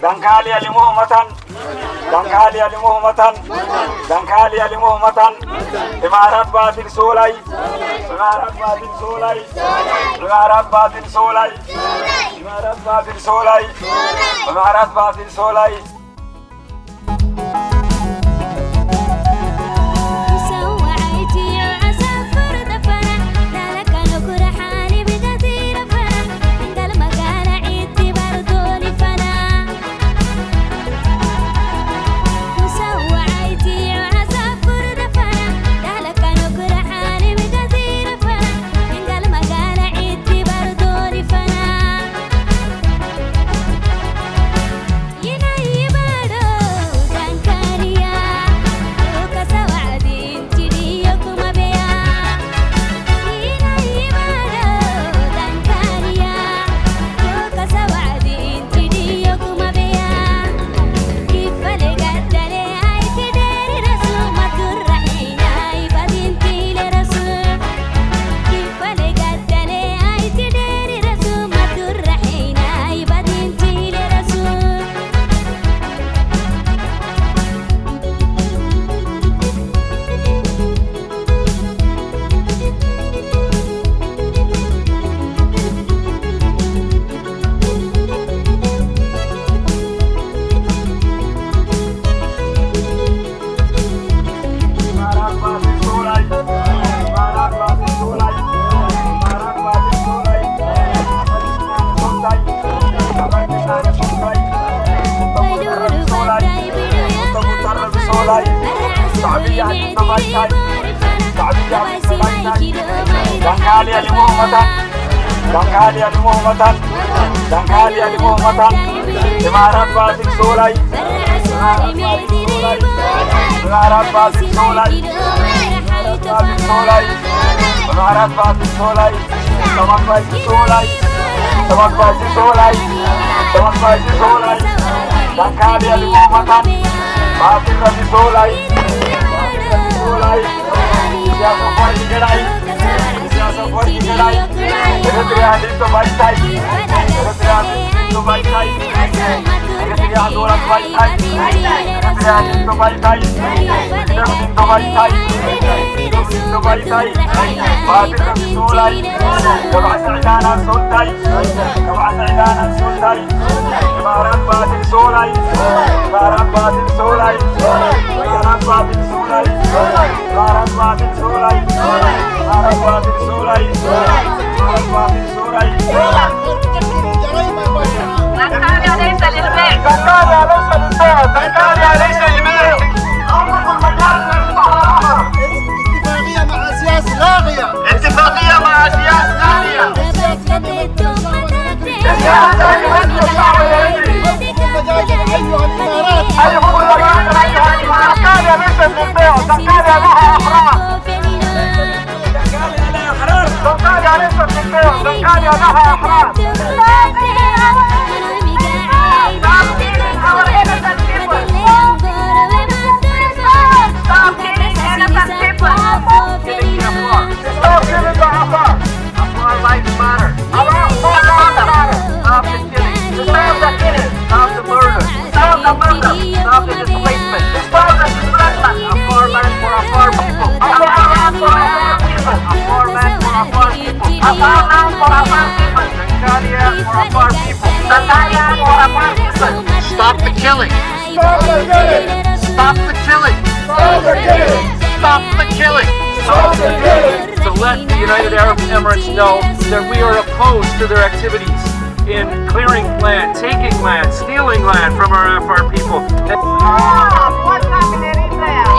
Dankalia limuhmatan, Dankalia limuhmatan, Dankalia limuhmatan, Imarat batil solai, Imarat batil solai, Imarat batil solai, Imarat batil solai, Imarat batil solai. Dankalia limuhmatan, Dankalia limuhmatan, Dankalia limuhmatan, Imarat batil solai, Imarat batil solai, Imarat batil solai, Imarat batil solai, Imarat batil solai, Tamak batil solai, Tamak batil solai, Tamak batil solai, Dankalia limuhmatan, batil batil solai, batil batil solai, siapa kau digerai? Eritrea itu baik-baik, Eritrea itu baik-baik, Eritrea orang baik-baik, Eritrea itu baik-baik, Eritrea itu baik-baik, itu baik-baik. Batil kami sulai, kebas idana sultai, kebas idana sultai, Imarat batil sulai, Imarat batil sulai, Imarat batil sulai, Imarat batil sulai, Imarat batil sulai, Imarat batil sulai. Dankalia ليس للبيع. Dankalia ليس للبيع. Dankalia ليس للبيع. اتفاقية مع سياسة لاغية. اتفاقية مع سياسة لاغية. Dankalia ليست للبيع. Dankalia لها أحرار. Dankalia ليست للبيع. Dankalia لها أحرار. Stop killing the Afar. Afar lives matter. Stop the killing. Stop the killing. Stop the murder. Stop the murder. Stop the displacement. Stop the displacement. Afar land for Afar people. Afar land for Afar people. Afar land for Afar people. Afar land for Afar people. Dankalia for Afar people. Dankalia for Afar people. Stop the killing. Stop the killing. Stop the killing. Stop the killing. Stop the killing. Stop the killing. To let the United Arab Emirates know that we are opposed to their activities in clearing land, taking land, stealing land from our Afar people. You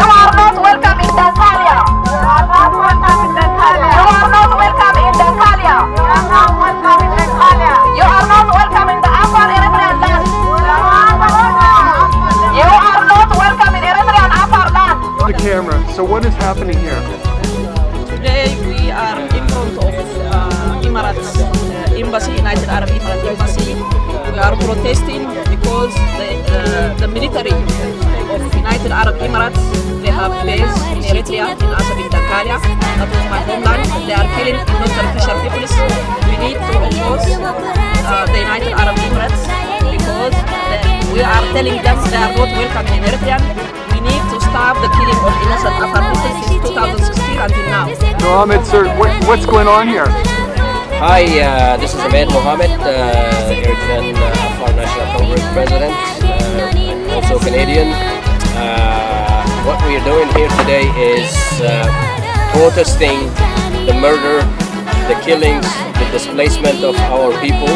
are not welcome in Dankalia. You are not welcome in Dankalia. You are not welcome in Dankalia. You are not welcome in Dankalia. You are not welcome in the Afar Eritrean land. You are not welcome in Eritrean Afar land. The camera. So what is happening here? Today we are in front of Emirates Embassy, United Arab Emirates Embassy. We are protesting because the military of United Arab Emirates, they have base in Eritrea, in Asab in Dankalia. That was my homeland. They are killing innocent fisher peoples. We need to oppose the United Arab Emirates because we we are telling them they are not welcome in Eritrea. We need to stop the killing of innocent Afar people since 2016 until now. Mohammed, sir, what's going on here? Hi, this is Ahmed Mohammed, Eritrean Afar National Congress President, also Canadian. What we are doing here today is protesting the murder, the killings, the displacement of our people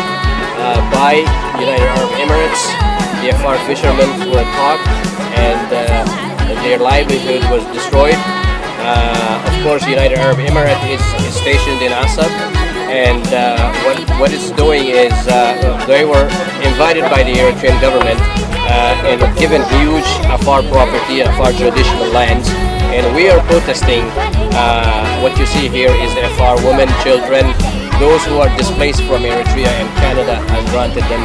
by United Arab Emirates. The Afar fishermen were caught and their livelihood was destroyed. Of course, United Arab Emirates is stationed in Assad, and what it's doing is they were invited by the Eritrean government and given huge Afar property and Afar traditional lands, and we are protesting. What you see here is the Afar women, children, those who are displaced from Eritrea and Canada and granted them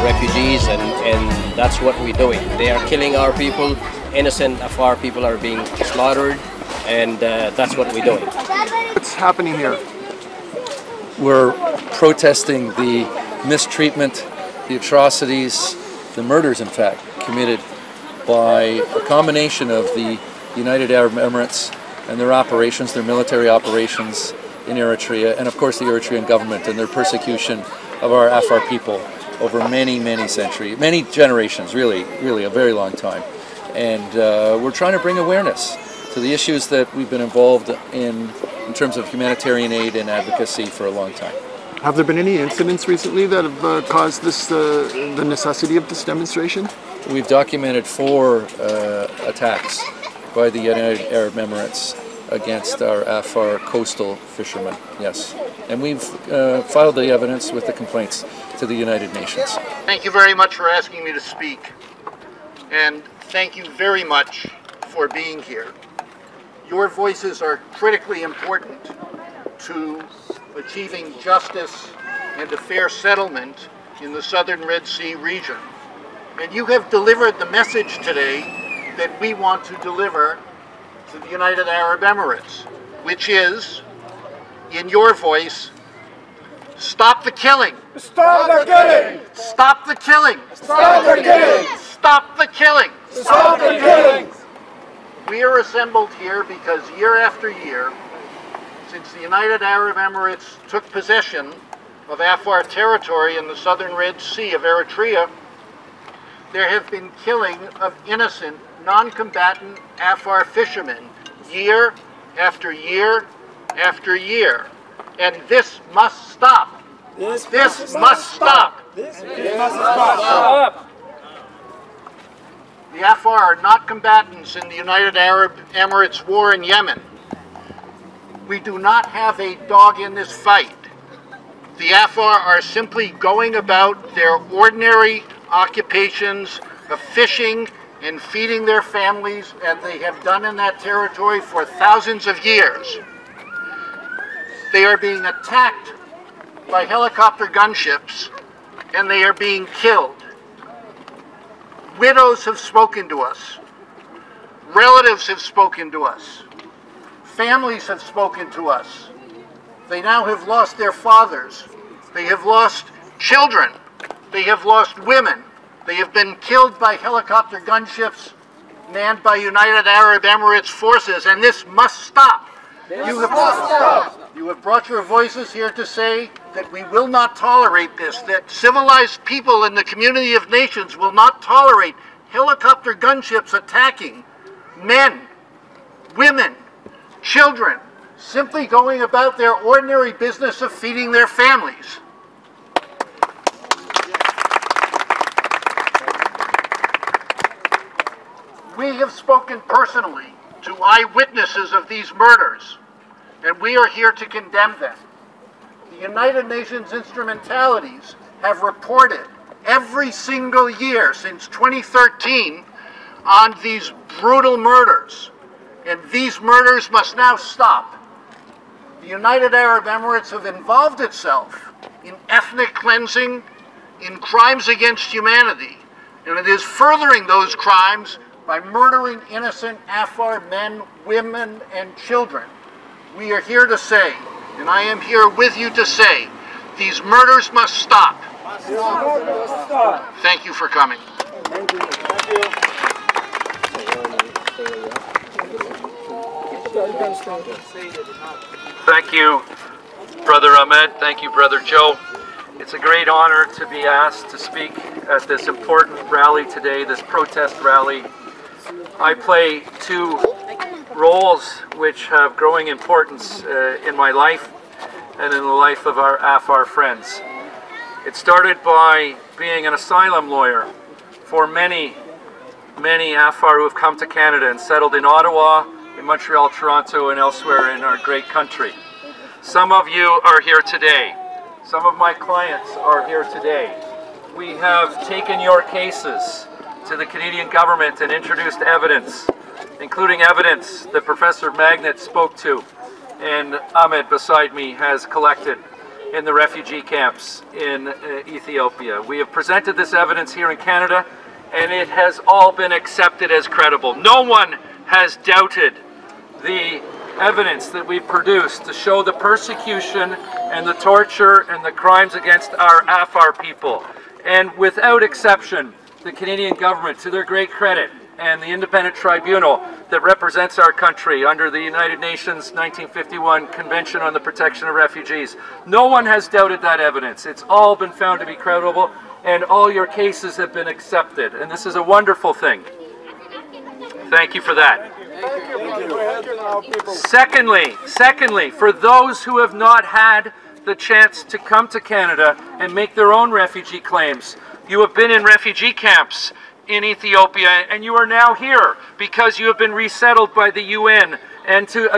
refugees, and that's what we're doing. They are killing our people, innocent Afar people are being slaughtered, and that's what we're doing. What's happening here? We're protesting the mistreatment, the atrocities, the murders in fact, committed by a combination of the United Arab Emirates and their operations, their military operations in Eritrea, and of course the Eritrean government and their persecution of our Afar people over many, many centuries, many generations, really a very long time. And we're trying to bring awareness to the issues that we've been involved in terms of humanitarian aid and advocacy for a long time. Have there been any incidents recently that have caused this, the necessity of this demonstration? We've documented 4 attacks by the United Arab Emirates against our Afar coastal fishermen, yes. And we've filed the evidence with the complaints to the United Nations. Thank you very much for asking me to speak. And thank you very much for being here. Your voices are critically important to achieving justice and a fair settlement in the southern Red Sea region. And you have delivered the message today that we want to deliver to the United Arab Emirates, which is, in your voice, stop the killing! Stop the killing! Stop the killing! Stop the killing! Stop the killing! Stop the killing! We are assembled here because year after year, since the United Arab Emirates took possession of Afar territory in the southern Red Sea of Eritrea, there have been killing of innocent, non-combatant Afar fishermen year after year after year. And this must stop. This must stop. This must stop. The Afar are not combatants in the United Arab Emirates war in Yemen. We do not have a dog in this fight. The Afar are simply going about their ordinary occupations of fishing and feeding their families, and they have done in that territory for thousands of years. They are being attacked by helicopter gunships, and they are being killed. Widows have spoken to us. Relatives have spoken to us. Families have spoken to us. They now have lost their fathers. They have lost children. They have lost women. They have been killed by helicopter gunships manned by United Arab Emirates forces, and this must stop. You have brought your voices here to say that we will not tolerate this, that civilized people in the community of nations will not tolerate helicopter gunships attacking men, women, children, simply going about their ordinary business of feeding their families. We have spoken personally to eyewitnesses of these murders, and we are here to condemn them. The United Nations instrumentalities have reported every single year since 2013 on these brutal murders, and these murders must now stop. The United Arab Emirates have involved itself in ethnic cleansing, in crimes against humanity, and it is furthering those crimes by murdering innocent Afar men, women, and children. We are here to say, and I am here with you to say, these murders must stop. Thank you for coming. Thank you, Brother Ahmed. Thank you, Brother Joe. It's a great honor to be asked to speak at this important rally today, this protest rally. I play two roles which have growing importance in my life and in the life of our Afar friends. It started by being an asylum lawyer for many Afar who have come to Canada and settled in Ottawa, in Montreal, Toronto, and elsewhere in our great country. Some of you are here today. Some of my clients are here today. We have taken your cases to the Canadian government and introduced evidence, including evidence that Professor Magnet spoke to and Ahmed beside me has collected in the refugee camps in Ethiopia. We have presented this evidence here in Canada and it has all been accepted as credible. No one has doubted the evidence that we've produced to show the persecution and the torture and the crimes against our Afar people. And without exception, the Canadian government, to their great credit, and the independent tribunal that represents our country under the United Nations 1951 Convention on the Protection of Refugees. No one has doubted that evidence. It's all been found to be credible and all your cases have been accepted. And this is a wonderful thing. Thank you for that. Secondly, for those who have not had the chance to come to Canada and make their own refugee claims, you have been in refugee camps in Ethiopia and you are now here because you have been resettled by the UN, and to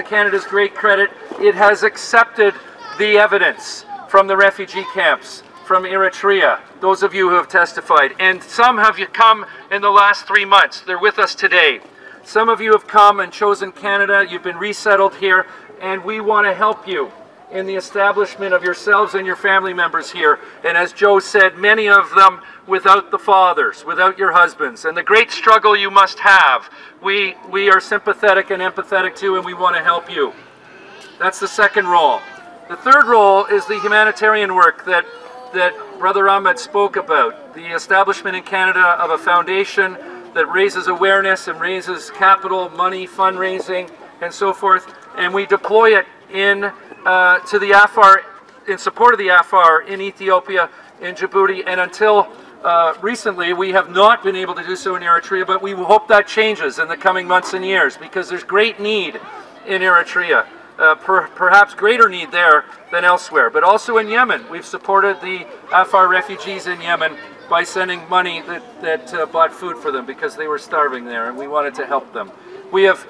Canada's great credit, it has accepted the evidence from the refugee camps from Eritrea, those of you who have testified, and some have come in the last 3 months. They're with us today. Some of you have come and chosen Canada, you've been resettled here, and we want to help you in the establishment of yourselves and your family members here. And as Joe said, many of them without the fathers, without your husbands, and the great struggle you must have, we are sympathetic and empathetic to, and we want to help you. That's the second role. The third role is the humanitarian work that Brother Ahmed spoke about, the establishment in Canada of a foundation that raises awareness and raises capital, money, fundraising, and so forth, and we deploy it to the Afar, in support of the Afar in Ethiopia, in Djibouti, and until recently we have not been able to do so in Eritrea, but we hope that changes in the coming months and years because there's great need in Eritrea, perhaps greater need there than elsewhere. But also in Yemen, we've supported the Afar refugees in Yemen by sending money that bought food for them because they were starving there, and we wanted to help them. We have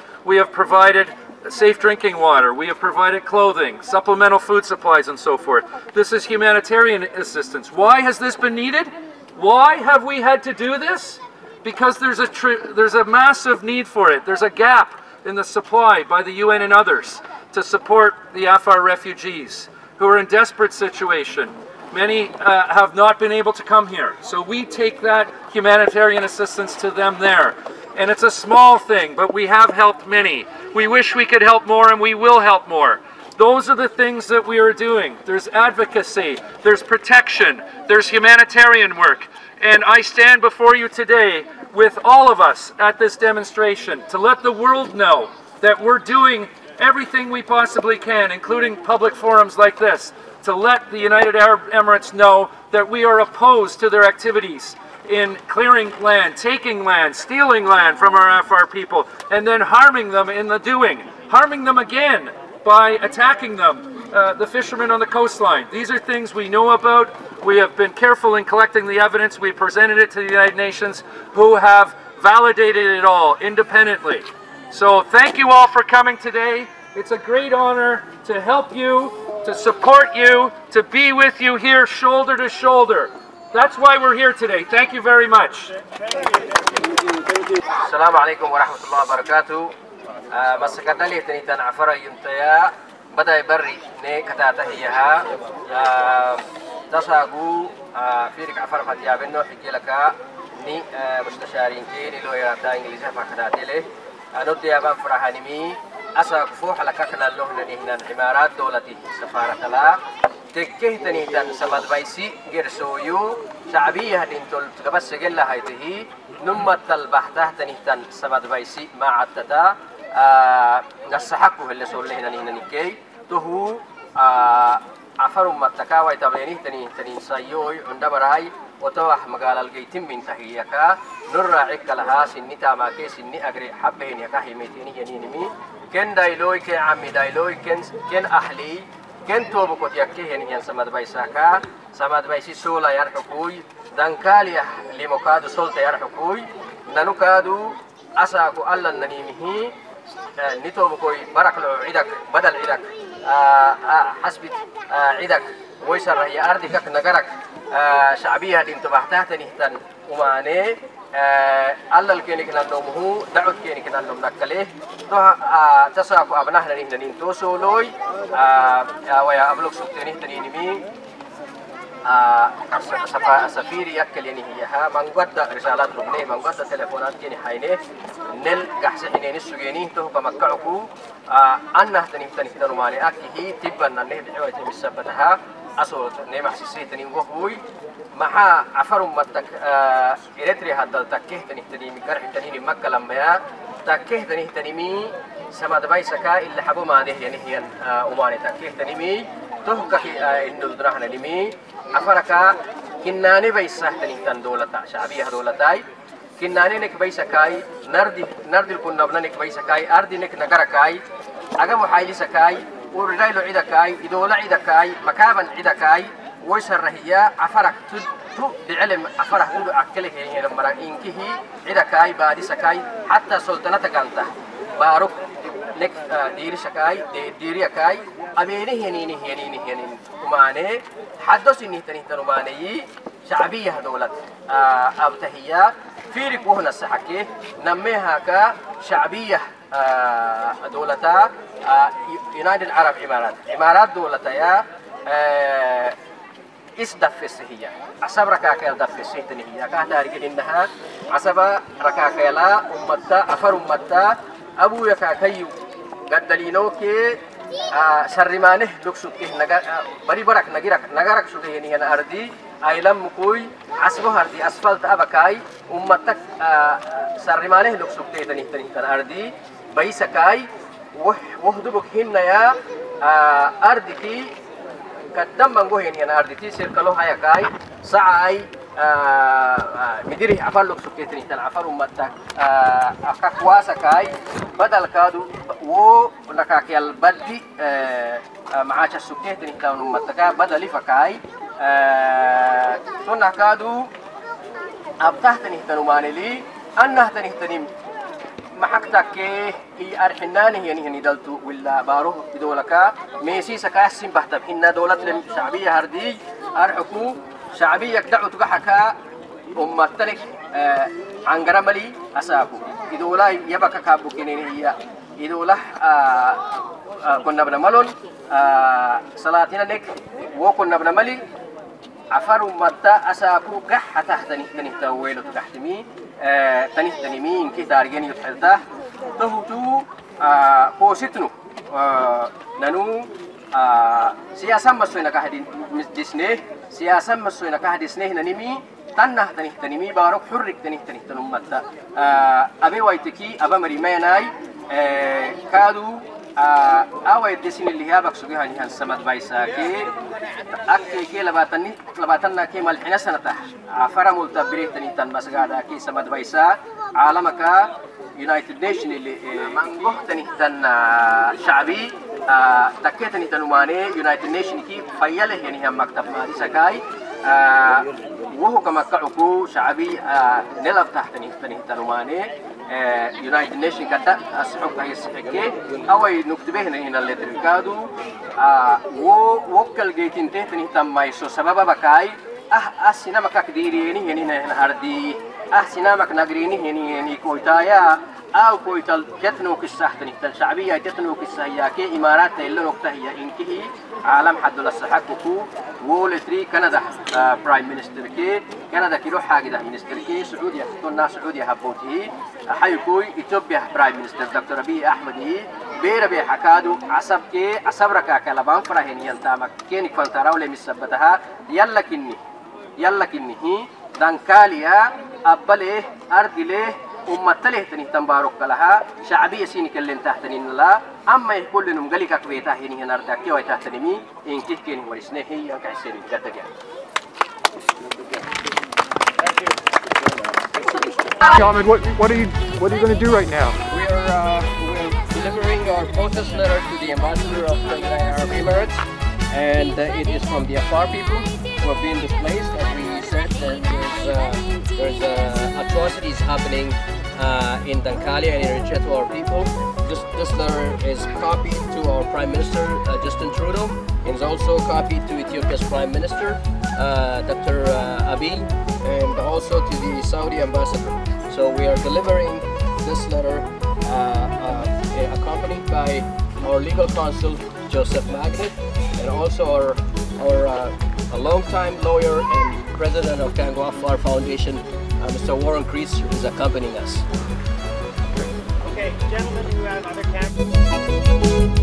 provided safe drinking water, we have provided clothing, supplemental food supplies, and so forth. This is humanitarian assistance. Why has this been needed? Why have we had to do this? Because there's a massive need for it. There's a gap in the supply by the UN and others to support the Afar refugees who are in desperate situation. Many have not been able to come here, so we take that humanitarian assistance to them there. And it's a small thing, but we have helped many. We wish we could help more, and we will help more. Those are the things that we are doing. There's advocacy, there's protection, there's humanitarian work. And I stand before you today with all of us at this demonstration to let the world know that we're doing everything we possibly can, including public forums like this, to let the United Arab Emirates know that we are opposed to their activities in clearing land, taking land, stealing land from our Afar people, and then harming them in the doing, harming them again by attacking them, the fishermen on the coastline. These are things we know about. We have been careful in collecting the evidence. We presented it to the United Nations, who have validated it all independently. So thank you all for coming today. It's a great honor to help you, to support you, to be with you here shoulder to shoulder. That's why we're here today. Thank you very much. Assalamu alaikum wa rahmatullahi wa barakatuh. Masakadali tanitan Afar yuntaya badai barri ne katata hiyaha tasagu firik Afar fatiya benno hijilaka ni mustasharin kini lawyer ta Inggris fa kadatele anodi aban farahanimi asa kufu halaka kana lohna ni hina imarat dawlati safaratala تكه تنيتن سماد بايسي جرسويو شعبية دينتول تقبس جلها هيته نمت البحثة تنيتن سماد بايسي ما عدتا نسحقه اللي سول لهنا نيكي تهو عفر متكا ويتبينه تنين سيوي عندما راي وتوح مقال الجيتم من تهيكا نرى عك لها سنتا ما كي سني أجري حبين يكا هيمتيني ينينمي كن دايلوي كن عمي دايلوي كن أهلي كن توبكوت يكي هنيان سماد بايساكا سماد بايسي سولا يرحكوي دانكاليا لمكادو سولتا يرحكوي نانوكادو أساكو ألا ننيمه نتوبكوي بركلو عدك بدل عدك حسبت عدك ويسر هي أرضك نجرك شعبية دين تبعتها تنهتن ومانه الله الكينك نلومه دعوت كينك نلوم نكله تساقو أبناه نين توسولوي ويا أبلغ سكتني تنينمي سفير يأكل يعني هي من قد رسالات ربني من قد تلفونات كني حينه نل جحس حينين السجينين تو كمكعكو أنه تني نرماني أكيه تبى أن نه بحوي تمسبتها أصل نيم حسيسي تني وهوي مع عفر متك إريتريا هذا تكيه تني مكرح تني مكة لما تكيه تني مي سماد بايسكا اللي حبوا ما ده يعني هي أماني تكيه تني مي تهك إنه درهنا نمي أفركا كناني بيسه تنين دولة شعبية دولتاي كناني نك بيسكاي نردي كنا بنانك بيسكاي أردي نك نجركاي أجمع حيلي سكاي ورجايلو عدكاي إدولة عدكاي مكابن عدكاي ويسر هي أفرك تو بعلم أفرك تدو أكله هي لما إنكه عدكاي بادي سكاي حتى سلطنة كانته بارك نك ديري سكاي ديري كاي أبينه هنين ومانه حدث إنه تنين ومانه شعبية دولة أبتهية فيرك وهنا السحكي نميها كشعبية دولة United Arab Emirates إمارات دولة يا إسدفس هي عصب ركاكيل دفس هي كهدارك إنها عصب ركاكيلا أمتا أفر أمتا أبو يكاكيو قدلينوكي سرمانه لوكسوكي بري برك نجرك شو هي نيجان أرضي أيلم مكوي عصبه أرضي أسفلت أبكاي أمتك سرمانه لوكسوكي تنين أرضي بيسكاي وهدبك هنا يا أرضكي قدام منجو هني أنا أرضي سيركلو هاي كاي ساعي مديري عفر لوكسوكي تنين عفر أمتك أكواسا كاي بدل كادو و لكاكيال بدي معاش السكيه تنين أمتك بدل فكاي تونا كادو أبتاه تنين مانلي أنه تنين محكتك هي أرحنانه يعني هني دلتو ولا باروه بدولك ميسي سكاسين بحتب حنا دولة شعبية هردي أرحكو شعبية دعوة تجحكا أمتلك عنقرة ملي أساكو إدولا يبقى كابو كنين هي إدولا كنا بنملون صلاتنا نك وكنا بنملي عفر متى أساكو كح تحتني تويلو تحتمي تني مين كي دارجيني يتحدث تهوتو قوسيتنو نانو سياسة مسوينا كهدي ديسنه سياسة مسوينا كهدي ديسنه ننمي تنه تنمي بارك حرك تنه متى أبي وايتكي أبا مريماناي كادو أوي ديسين اللي هي بكسوجها نهان سماد بايساكي أكيد لباتنا كي مالحنا سنته عفرا ملتبريه تنين مسجدا كي سماد بايسا عالمك United Nation اللي منقه تنين شعبي تكتني تنوماني United Nation كي فيله يعني هم مكتب مالي سكاي وهو كما كعكو شعبي نلف تحتني تنوماني United Nation كذا أسحق هاي السحكة أوي نكتبه هنا اللي تركادو ووكل جيتين تهتني تمايسو سبب بكاي السينما كديريني هنا أردي السينما كنجريني هنا كويتايا أو كويتال جتنو كسحتني الشعبية جتنو كسهيا كي إمارات اللي نكتهيا إنكه عالم حد السحككو وولتري كندا برايم مينستر كي كندا كيلو حاجة ده مينستر كي سعودية كنا سعودية هبوتي حيكوي إثيوبيا برايم مينستر دكتور أبي أحمد بير بحكادو عصب ركا كلبان فرهن ينتامك كينك فانتراو لمسبتها يلا كني هي دانكاليا أبله أرضله أمتله تني تنبارك لها شعبية سينك اللي تحتني لا أما يقول لهم قالك كويتها هني هنردك كوي تحتني مي إن كيني ورسنه هي كعسيري كتجا. Ahmed, what are you going to do right now? We're delivering our protest letter to the ambassador of the United Arab Emirates, and it is from the Afar people who have been displaced. As we said, there's atrocities happening in Dankalia and Eritrea to our people. This letter is copied to our Prime Minister Justin Trudeau. It is also copied to Ethiopia's Prime Minister Dr. Abiy, and also to the Saudi ambassador. So we are delivering this letter accompanied by our legal counsel Joseph Magnet, and also our a long-time lawyer and president of Afar Foundation, Mr. Warren Crease, is accompanying us. Okay, gentlemen who have other cameras.